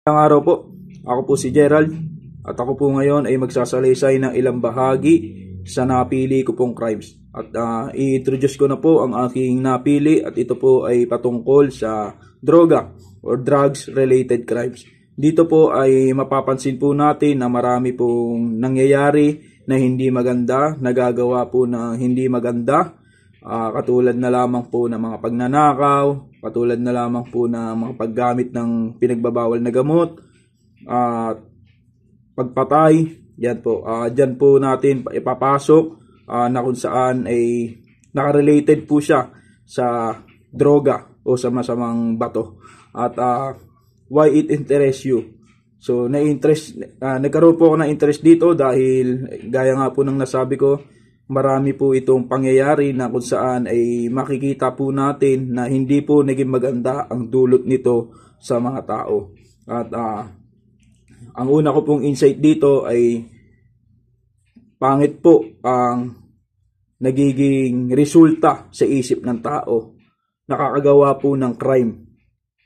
Ang araw po, ako po si Gerald at ako po ngayon ay magsasalaysay ng ilang bahagi sa napili ko pong crimes. At i-introduce ko na po ang aking napili at ito po ay patungkol sa droga or drugs related crimes. Dito po ay mapapansin po natin na marami pong nangyayari na hindi maganda, nagagawa po na hindi maganda. Katulad na lamang po ng mga pagnanakaw, katulad na lamang po ng mga paggamit ng pinagbabawal na gamot, pagpatay, yan po. Diyan po natin ipapasok na kung saan ay nakarelated po siya sa droga o sa masamang bato. At why it interests you? So, nagkaroon po ako ng interest dito dahil gaya nga po ng nasabi ko, marami po itong pangyayari na kung saan ay makikita po natin na hindi po naging maganda ang dulot nito sa mga tao. At ang una ko pong insight dito ay pangit po ang nagiging resulta sa isip ng tao. Nakakagawa po ng crime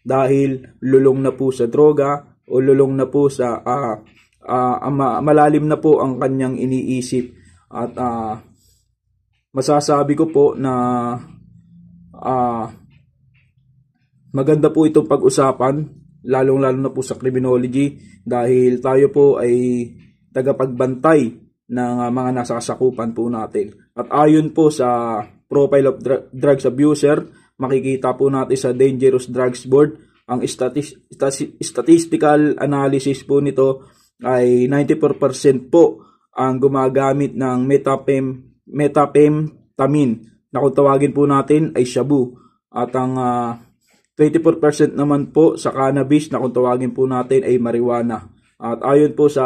dahil lulong na po sa droga o lulong na po sa malalim na po ang kanyang iniisip. At masasabi ko po na maganda po itong pag-usapan, lalong-lalo na po sa criminology dahil tayo po ay tagapagbantay ng mga nasasakupan po natin. At ayon po sa Profile of Drugs Abuser, makikita po natin sa Dangerous Drugs Board, ang statistical analysis po nito ay 94% po ang gumagamit ng methamphetamine na kung tawagin po natin ay shabu. At ang 24% naman po sa cannabis na kung tawagin po natin ay marijuana. At ayon po sa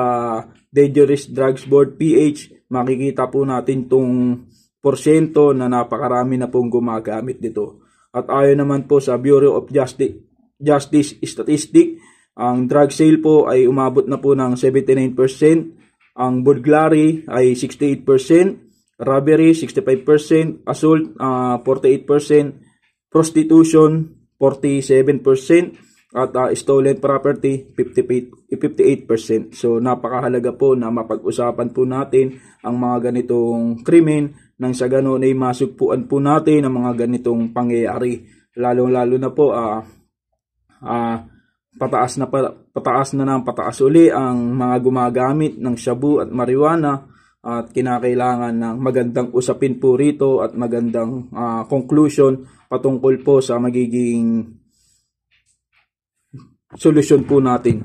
Dangerous Drugs Board PH, makikita po natin itong porsyento na napakarami na pong gumagamit nito. At ayon naman po sa Bureau of Justice Statistics, ang drug sale po ay umabot na po ng 79%, ang burglary ay 68%, robbery 65%, assault 48%, prostitution 47%, at stolen property 58%. So napakahalaga po na mapag-usapan po natin ang mga ganitong krimen nang sa ganoon ay masugpuan po natin ang mga ganitong pangyayari. Lalong-lalo na po pataas na uli ang mga gumagamit ng shabu at marijuana, at kinakailangan ng magandang usapin po rito at magandang conclusion patungkol po sa magiging solusyon po natin.